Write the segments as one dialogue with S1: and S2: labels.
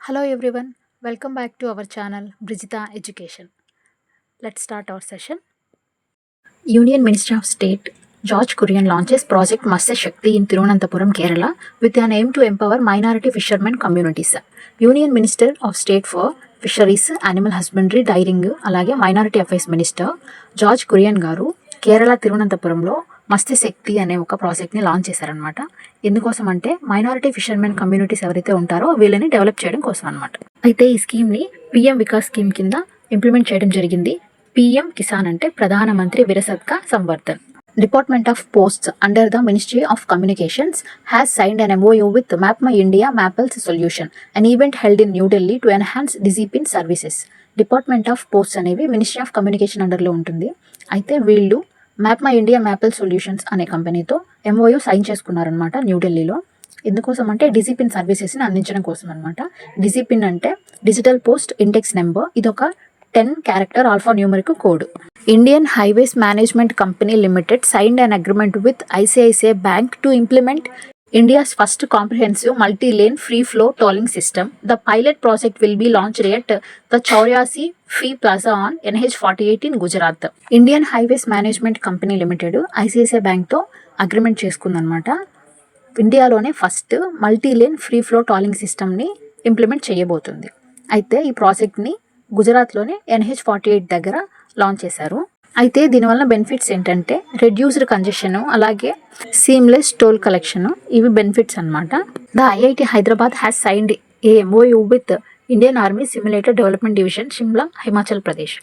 S1: Hello everyone, welcome back to our channel Brijita Education. Let's start our session. Union Minister of State George Kurian launches Project Matsya Shakti in Thiruvananthapuram, Kerala with an aim to empower minority fishermen communities. Union Minister of State for Fisheries, Animal Husbandry, Dairying అలాగే minority affairs minister George Kurian గారు కేరళ తిరువనంతపురంలో మత్స్య శక్తి అనే ఒక ప్రాజెక్ట్ని launch చేశారనమాట. ఎందుకోసం అంటే minority fishermen communities ఎవరైతే ఉంటారో వీళ్ళని డెవలప్ చేయడం కోసం అనమాట. అయితే ఈ స్కీమ్ని పిఎం వికాస్ స్కీమ్ కింద ఇంప్లిమెంట్ చేయడం జరిగింది. పిఎం కిసాన్ అంటే ప్రధానమంత్రి విరసత్క Samvardhan. Department of Posts under the Ministry of Communications has signed an MOU with MapMy India Mappls Solution, an event held in New Delhi to enhance discipline services. Department of posts అనేవి ministry of communication అండర్లో ఉంటుంది. అయితే వీళ్ళు మ్యాప్మై India మ్యాపల్ solutions అనే కంపెనీతో MOU sign చేసుకున్నారనమాట న్యూఢిల్లీలో. ఎందుకోసం అంటే డిసిపిన్ సర్వీసెస్ని అందించడం కోసం అనమాట. డిసిపిన్ అంటే డిజిటల్ పోస్ట్ ఇండెక్స్ నెంబర్, ఇదొక 10 character alphanumeric code. Indian Highways Management Company Limited signed an agreement with ICICI Bank to implement India's first comprehensive multi-lane free-flow tolling system. The pilot project will be launched at the Chaurasi Fee Plaza on NH48 in Gujarat. Indian Highways Management Company Limited ICICI Bank తో agreement చేసుకుందనమాట. ఇండియాలోనే first multi-lane free-flow tallying సిస్టమ్ని implement చేయబోతుంది. అయితే ఈ ప్రాజెక్ట్ని గుజరాత్లోని NH48 దగ్గర launch చేశారు. అయితే దీనివల్ల బెనిఫిట్స్ ఏంటంటే రెడ్యూస్డ్ కంజెషన్, అలాగే సీమ్లెస్ టోల్ కలెక్షన్, ఇవి బెనిఫిట్స్ అనమాట. The IIT Hyderabad has signed a MOU with Indian Army simulator development division, Shimla, Himachal Pradesh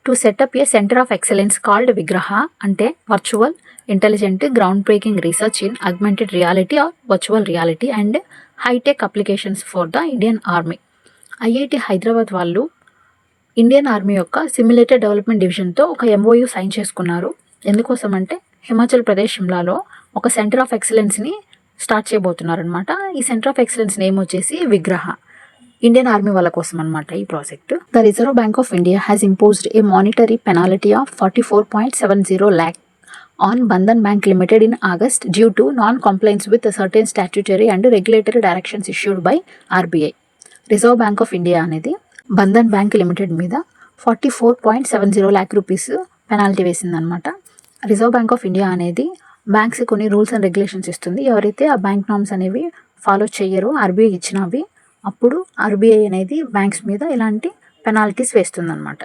S1: to set up a centre of excellence called Vigraha, అంటే virtual intelligent ground breaking research in augmented reality or virtual reality and high tech applications for the Indian Army. IIT Hyderabad వాళ్ళు Indian Army యొక్క simulator development డివిజన్తో ఒక MOU sign చేసుకున్నారు. ఎందుకోసం అంటే హిమాచల్ ప్రదేశ్ షిమ్లాలో ఒక centre of ఎక్సలెన్స్ని start చేయబోతున్నారు అనమాట. ఈ సెంటర్ ఆఫ్ ఎక్సలెన్స్ నేమ్ వచ్చేసి విగ్రహ, ఇండియన్ ఆర్మీ వాళ్ళ కోసం అనమాట ఈ project. The reserve Bank of India has imposed A monetary penalty of 44.70 lakh on Bandhan Bank Limited in August due to non-compliance with certain statutory and regulatory directions issued by RBI. Reserve Bank of India అనేది Bandhan Bank Limited మీద 44.70 lakh rupees penalty వేసిందనమాట. Reserve Bank of India అనేది banks కొన్ని rules and regulations ఇస్తుంది. ఎవరైతే ఆ bank norms అనేవి follow చేయరో RBI ఇచ్చినవి, అప్పుడు RBI అనేది బ్యాంక్స్ మీద ఇలాంటి పెనాల్టీస్ వేస్తుందన్నమాట.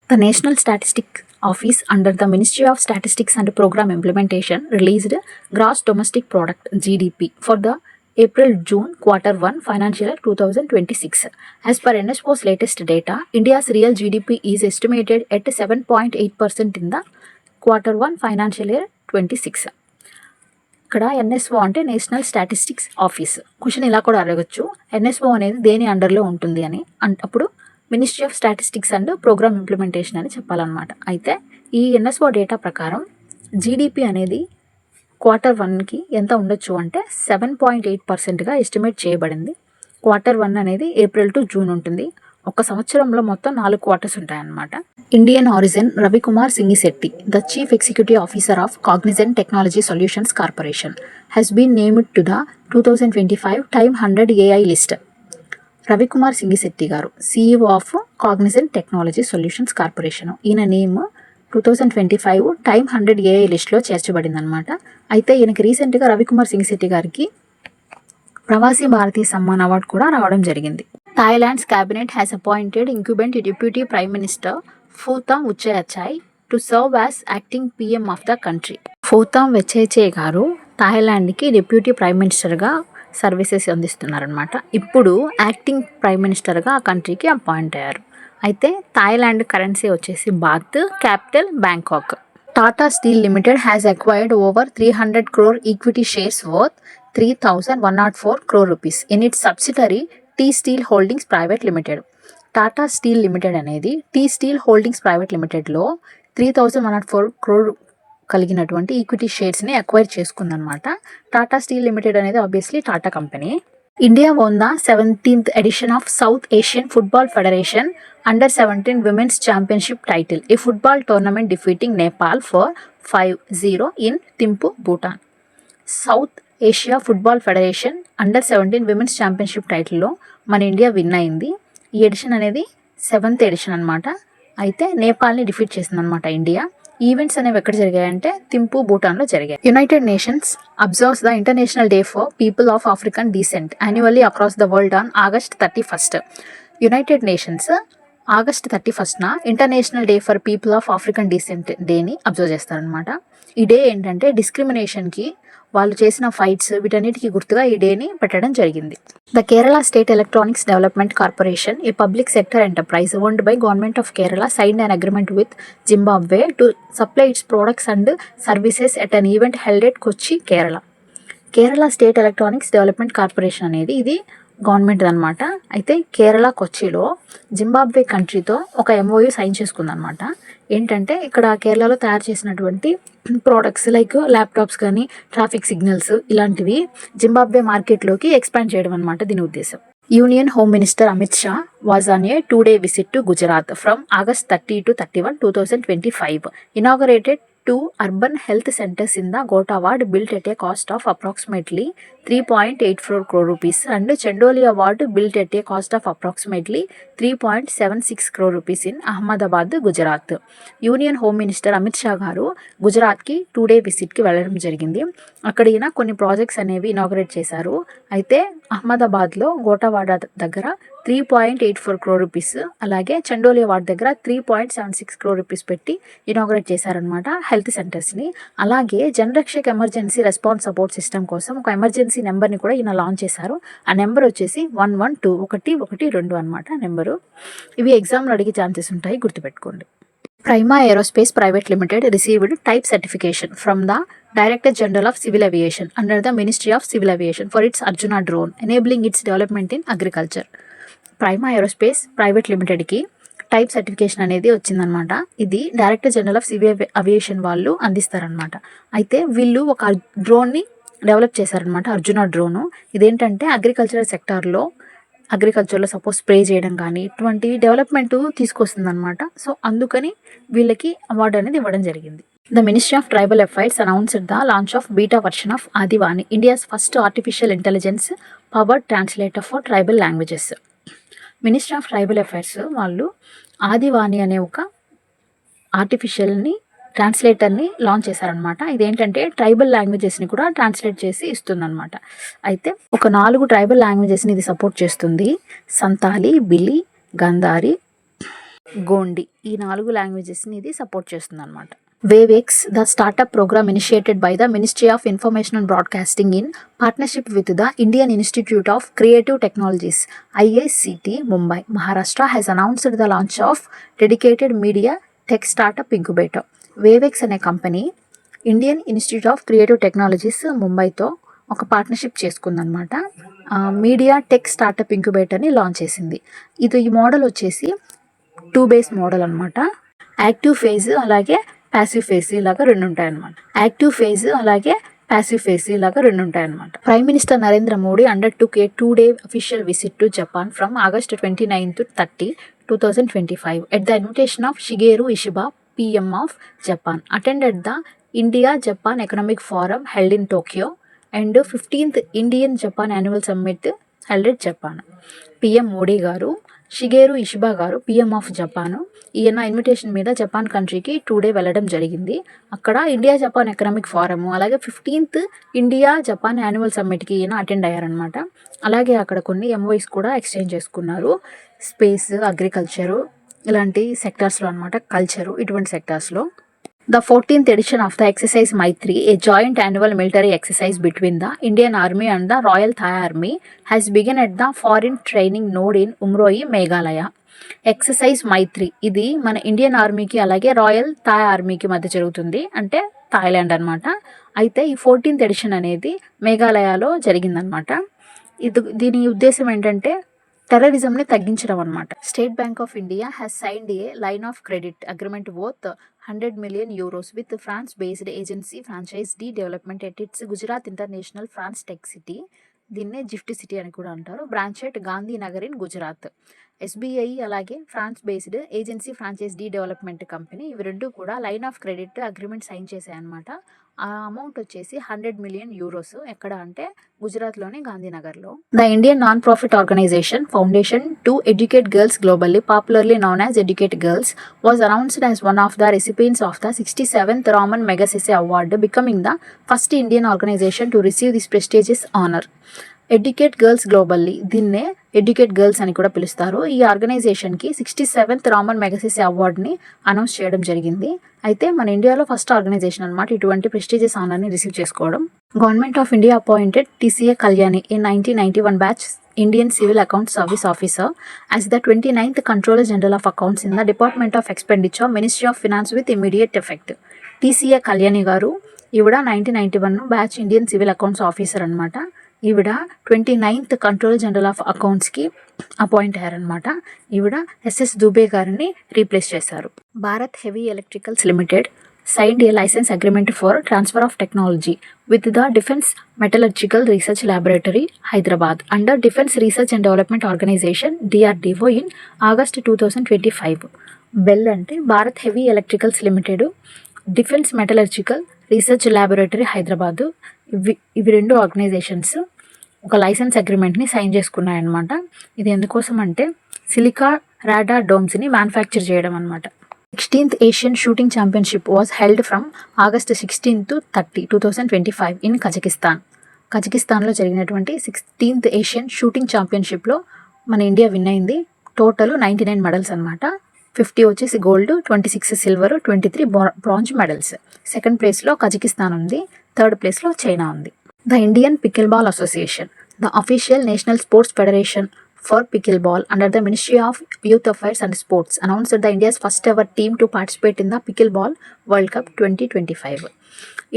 S1: The National Statistic Office under the Ministry of Statistics and Programme Implementation released gross domestic product GDP for the April-June Q1 financial year 2026. As per NSPO's latest data, India's real GDP is estimated at 7.8% in the Q1 financial year 26. ఇక్కడ NSO అంటే national statistics office. Question ఇలా కూడా అడగచ్చు, NSO అనేది దేని అండర్లో ఉంటుంది అని. అప్పుడు Ministry of Statistics and Programme Implementation అని చెప్పాలన్నమాట. అయితే ఈ NSO డేటా ప్రకారం GDP అనేది Q1కి ఎంత ఉండొచ్చు అంటే 7.8%గా ఎస్టిమేట్ చేయబడింది. Q1 అనేది April to June ఉంటుంది. ఒక సంవత్సరంలో మొత్తం 4 క్వార్టర్స్ ఉంటాయన్నమాట. Indian origin Ravikumar Singisetti, the chief executive officer of Cognizant Technology Solutions Corporation, has been named to the 2025 Time 100 AI list. Ravikumar Singisetti గారు CEO of Cognizant Technology Solutions Corporation, ఈయన name 2025 Time 100 AI లిస్ట్లో చేర్చబడింది అనమాట. అయితే ఈయనకి రీసెంట్గా రవికుమార్ సింగిశెట్టి గారికి ప్రవాసీ భారతీయ సమ్మాన్ అవార్డు కూడా రావడం జరిగింది. Thailand's cabinet has appointed incumbent deputy prime minister Phumtham Wechayachai to serve as acting PM of the country. Phumtham Wechayachai గారు థాయిలాండ్కి డిప్యూటీ ప్రైమ్ మినిస్టర్గా సర్వీసెస్ అందిస్తున్నారనమాట. ఇప్పుడు యాక్టింగ్ ప్రైమ్ మినిస్టర్గా ఆ కంట్రీకి అపాయింట్ అయ్యారు. అయితే థాయిలాండ్ కరెన్సీ వచ్చేసి baht, capital Bangkok. Tata Steel Limited has acquired over 300 crore equity shares worth 3,104 crore rupees in its subsidiary T Steel Holdings Private Limited. Tata Steel Limited అనేది టీ స్టీల్ హోల్డింగ్స్ ప్రైవేట్ లిమిటెడ్లో 3,104 crore కలిగినటువంటి equity షేర్స్ని acquire చేసుకుందనమాట. Tata Steel Limited అనేది obviously Tata company. India won the 17th edition of South Asian Football Federation Under-17 Women's Championship title, a football tournament defeating Nepal for 5-0 in Thimphu, Bhutan. South Asia football federation under 17 women's championship టైటిల్లో మన India win అయింది. ఈ edition అనేది 7th edition అనమాట. అయితే నేపాల్ని defeat చేసింది అనమాట India. Events అనేవి ఎక్కడ జరిగాయంటే థింపు, భూటాన్లో జరిగాయి. United Nations observes the International Day for People of African Descent annually across the world on August 31. United Nations August 31న International Day for People of African Descent డేని అబ్జర్వ్ చేస్తారనమాట. ఈ డే ఏంటంటే డిస్క్రిమినేషన్కి, వాళ్ళు చేసిన ఫైట్స్, వీటన్నిటికీ గుర్తుగా ఈ డేని పెట్టడం జరిగింది. The Kerala state electronics development corporation, A public sector enterprise owned by government of Kerala, signed an agreement with Zimbabwe to supply it's products and services at an event held at Kochi, Kerala. Kerala state electronics development corporation అనేది ఇది government అనమాట. అయితే Kerala కొచ్చిలో Zimbabwe కంట్రీతో ఒక MOU sign చేసుకుందనమాట. ఏంటంటే ఇక్కడ కేరళలో తయారు చేసినటువంటి ప్రోడక్ట్స్ లైక్ ల్యాప్టాప్స్ కానీ, ట్రాఫిక్ సిగ్నల్స్ ఇలాంటివి జింబాబ్వే మార్కెట్లోకి ఎక్స్పాండ్ చేయడం అనమాట దీని ఉద్దేశం. Union home minister Amit Shah was on a 2-day visit to Gujarat from August 30 to 31, 2025. Inaugurated 2 urban health centers in the Gota ward built at a cost of approximately 3.84 crore rupees and Chandoli ward built at a cost of approximately 3.76 crore rupees in Ahmedabad, Gujarat. Union home minister Amit Shah గారు గుజరాత్కి 2-day విజిట్కి వెళ్ళడం జరిగింది. అక్కడ ఈయన కొన్ని projects అనేవి inaugurate చేశారు. అయితే అహ్మదాబాద్లో గోటావాడ దగ్గర 3.84 crore రూపీస్, అలాగే చండోలియా వార్డ్ దగ్గర 3.76 crore రూపీస్ పెట్టి ఇనాగరేట్ చేశారనమాట హెల్త్ సెంటర్స్ని. అలాగే జనరక్షక్ ఎమర్జెన్సీ రెస్పాన్స్ సపోర్ట్ సిస్టమ్ కోసం ఒక ఎమర్జెన్సీ నెంబర్ని కూడా ఈయన లాంచ్ చేశారు. ఆ నెంబర్ వచ్చేసి 112 అనమాట నెంబరు. ఇవి ఎగ్జామ్లో అడిగే ఛాన్సెస్ ఉంటాయి, గుర్తుపెట్టుకోండి. Prima Aerospace Private Limited received type certification from the Director General of Civil Aviation under the Ministry of Civil Aviation for its Arjuna drone, enabling its development in agriculture. Prima Aerospace Private Limitedకి type certification అనేది వచ్చిందనమాట. ఇది Director General of Civil Aviation వాళ్ళు అందిస్తారనమాట. అయితే వీళ్ళు ఒక డ్రోన్ని develop చేశారనమాట, అర్జున డ్రోను. ఇదేంటంటే అగ్రికల్చర్లో సపోజ్ స్ప్రే చేయడం కానీ ఇటువంటి డెవలప్మెంట్ తీసుకొస్తుంది అనమాట. సో అందుకని వీళ్ళకి అవార్డు అనేది ఇవ్వడం జరిగింది. The Ministry of Tribal Affairs announced the launch of beta version of Adivani, India's first artificial intelligence powered translator for tribal languages. Ministry of Tribal Affairs వాళ్ళు ఆదివాణి అనే ఒక ఆర్టిఫిషియల్ని ట్రాన్స్లేటర్ని లాంచ్ చేశారనమాట. ఇదేంటంటే ట్రైబల్ లాంగ్వేజెస్ని కూడా ట్రాన్స్లేట్ చేసి ఇస్తుందన్నమాట. అయితే ఒక 4 ట్రైబల్ లాంగ్వేజెస్ని ఇది సపోర్ట్ చేస్తుంది. సంతాలి, బిలి, గంధారి, గోండి, ఈ 4 లాంగ్వేజెస్ని ఇది సపోర్ట్ చేస్తుంది అనమాట. WaveX, the startup programme initiated by the Ministry of Information and Broadcasting in partnership with the Indian Institute of Creative Technologies IICT Mumbai, Maharashtra has announced the launch of dedicated media tech startup incubator. WaveX అనే company Indian Institute of Creative Technologies ముంబైతో ఒక partnership చేసుకుందనమాట. Media tech startup ఇంక్యుబేటర్ని launch చేసింది. ఈ model వచ్చేసి 2 base model అనమాట. Active phase అలాగే ప్యాసివ్ ఫేజ్ ఇలాగా 2 ఉంటాయన్నమాట. యాక్టివ్ ఫేజ్ అలాగే ప్యాసివ్ ఫేజ్ ఇలాగా 2 ఉంటాయన్నమాట. Prime minister Narendra Modi undertook a 2-day official visit to Japan from August 29 to 30, 2025 at the invitation of Shigeru Ishiba, PM of Japan, attended the India-Japan Economic Forum held in Tokyo and 15th Indian-Japan Annual Summit held at Japan. PM Modi గారు, షిగేరు Ishiba గారు PM of Japan, ఈయన invitation మీద Japan కంట్రీకి 2-day వెళ్ళడం జరిగింది. అక్కడ India Japan economic forum అలాగే 15th India Japan annual సమ్మిట్కి ఈయన అటెండ్ అయ్యారనమాట. అలాగే అక్కడ కొన్ని MOUs కూడా ఎక్స్చేంజ్ చేసుకున్నారు. స్పేస్, అగ్రికల్చరు ఇలాంటి సెక్టార్స్లో అనమాట, కల్చరు ఇటువంటి సెక్టార్స్లో. The 14th edition of the exercise Maitri, a joint annual military exercise between the Indian Army and the Royal Thai Army, has begun at the Foreign Training Node in Umroi, Meghalaya. Exercise Maitri ఇది మన Indian ఆర్మీకి అలాగే royal Thai ఆర్మీకి మధ్య జరుగుతుంది, అంటే Thailand అనమాట. అయితే ఈ 14th ఎడిషన్ అనేది మేఘాలయలో జరిగిందనమాట. దీని ఉద్దేశం ఏంటంటే టెర్రరిజంని తగ్గించడం అనమాట. State Bank of India has signed a line of credit agreement worth 100 million euros with France based agency Française de Développement at its Gujarat International France Tech City, దీన్నే జిఫ్ట్ సిటీ అని కూడా అంటారు, branch at Gandhi Nagar in Gujarat. SBI అలాగే France based agency Française de Développement company, ఇవి 2 కూడా line of credit agreement sign చేశాయన్నమాట. ఆ amount వచ్చేసి 100 మిలియన్ యూరోస్. ఎక్కడ అంటే గుజరాత్లోని గాంధీనగర్లో. The Indian non profit organisation Foundation to Educate Girls Globally, popularly known as Educate Girls, was announced as one of the recipients of the 67th Raman Magsaysay Award, becoming the first Indian organization to receive this prestigious honor. Educate Girls globally, దీన్నే educate girls అని కూడా పిలుస్తారు. ఈ ఆర్గనైజేషన్కి 67th Ramon Magsaysay అవార్డ్ని announce చేయడం జరిగింది. అయితే మన ఇండియాలో ఫస్ట్ ఆర్గనైజేషన్ అనమాట ఇటువంటి ప్రెస్టీజియస్ ఆనర్ని రిసీవ్ చేసుకోవడం. Government of India appointed TCA Kalyani in 1991 batch Indian Civil Account Service Officer as the 29th Controller General of Accounts in the Department of Expenditure, Ministry of Finance with immediate effect. TCA Kalyani గారు ఈవిడ 1991 batch Indian Civil Accounts officer అనమాట. ఈవిడ 29th Controller General of అకౌంట్స్కి appoint అయ్యారనమాట. ఈవిడ SS Dubey గారిని replace చేశారు. Bharat Heavy Electricals Limited signed a license agreement for transfer of technology with the Defense Metallurgical Research Laboratory, Hyderabad, under Defense Research and Development Organization DRDO in August 2025. Bell అంటే Bharat Heavy Electricals limited, defence metallurgical research laboratory Hyderabad, ఇవి రెండు organisations ఒక licence అగ్రిమెంట్ని sign చేసుకున్నాయన్నమాట. ఇది ఎందుకోసం అంటే silica radar డోమ్స్ని manufacture చేయడం అనమాట. 16th Asian Shooting Championship was held from August 16 to 30, 2025 in Kazakhstan. కజకిస్తాన్లో జరిగినటువంటి 16th ఏషియన్ షూటింగ్ ఛాంపియన్షిప్లో మన ఇండియా విన్ అయింది. టోటల్ 99 మెడల్స్ అనమాట. 50 వచ్చేసి gold, 26 silver, 23 bronze medals. Second ప్లేస్లో కజకిస్తాన్ ఉంది, థర్డ్ ప్లేస్లో చైనా ఉంది. The Indian pickle ball association, the official national sports federation for pickleball under the Ministry of Youth Affairs and Sports, announced the India's first ever team to participate in the Pickleball World Cup 2025.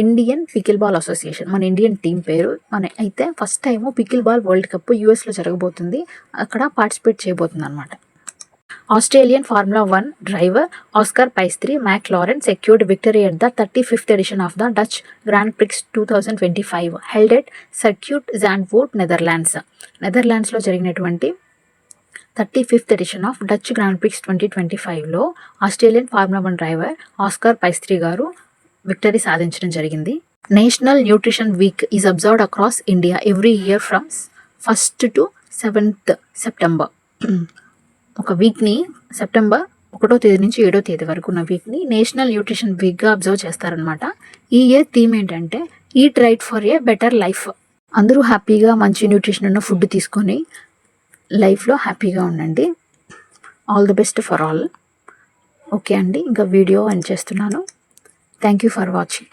S1: Indian pickle ball association మన Indian team పేరు. అయితే first time pickle ball world cup యూఎస్లో జరగబోతుంది, అక్కడ participate చేయబోతుంది అనమాట. Australian Formula 1 driver Oscar Piastri McLaren secured victory at the 35th edition of the Dutch Grand Prix 2025 held at Circuit Zandvoort, Netherlands. నెదర్లాండ్స్లో జరిగినటువంటి 35th edition of Dutch Grand Prix 2025లో Australian Formula 1 driver Oscar Piastri గారు victory సాధించడం జరిగింది. National Nutrition Week is observed across India every year from 1st to 7th September. ఒక వీక్ని September 1వ తేదీ నుంచి 7వ తేదీ వరకు ఉన్న వీక్ని నేషనల్ న్యూట్రిషన్ వీక్గా అబ్జర్వ్ చేస్తారనమాట. ఈ ఇయర్ థీమ్ ఏంటంటే eat right for a better life. అందరూ హ్యాపీగా మంచి న్యూట్రిషన్ ఉన్న ఫుడ్ తీసుకొని లైఫ్లో హ్యాపీగా ఉండండి. All the best for all. Okay అండి, ఇంకా వీడియో ఎండ్ చేస్తున్నాను. Thank you for watching.